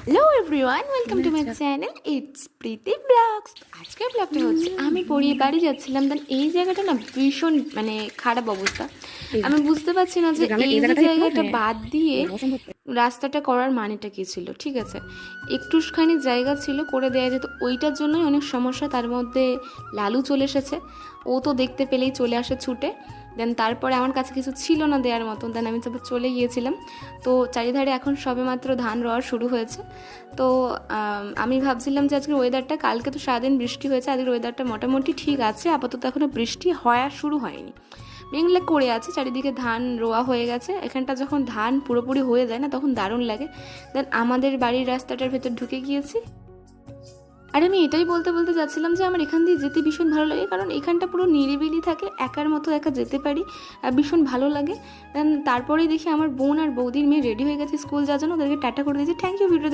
Hello everyone, welcome to my channel it's Preeti blogs. আজকের ব্লগটা হচ্ছে আমি পড়িয়ে বাড়ি যাচ্ছিলাম, দেন এই জায়গাটা না ভীষণ খারাপ অবস্থা। আমি বুঝতে পারছি না যে এই যে জায়গাটা বাদ দিয়ে রাস্তাটা করার মানেটা কী ছিল। ঠিক আছে, একটুখানি জায়গা ছিল, করে দেওয়া যেত, ওইটার জন্যই অনেক সমস্যা। তার মধ্যে লালু চলে এসেছে, ও তো দেখতে পেলেই চলে আসে ছুটে। দেন তারপরে আমার কাছে কিছু ছিল না দেওয়ার মতন, দেন আমি তবে চলে গিয়েছিলাম। তো চারিধারে এখন সবেমাত্র ধান রোয়া শুরু হয়েছে। তো আমি ভাবছিলাম যে আজকের ওয়েদারটা, কালকে তো সারাদিন বৃষ্টি হয়েছে, আজকের ওয়েদারটা মোটামুটি ঠিক আছে, আপাতত এখনও বৃষ্টি হওয়া শুরু হয়নি, মেঘলা করে আছে, চারিদিকে ধান রোয়া হয়ে গেছে। এখানটা যখন ধান পুরোপুরি হয়ে যায় না, তখন দারুণ লাগে। দেন আমাদের বাড়ির রাস্তাটার ভেতর ঢুকে গিয়েছি। আর আমি এটাই বলতে বলতে যাচ্ছিলাম যে আমার এখান দিয়ে যেতে ভীষণ ভালো লাগে, কারণ এখানটা পুরো নিরিবিলি থাকে, একার মতো একা যেতে পারি, আর ভীষণ ভালো লাগে। দেন তারপরেই দেখি আমার বোন আর বৌদির মেয়ে রেডি হয়ে গেছে স্কুল যাওয়ার জন্য, ওদেরকে টাটা করে দিয়েছি। Thank you video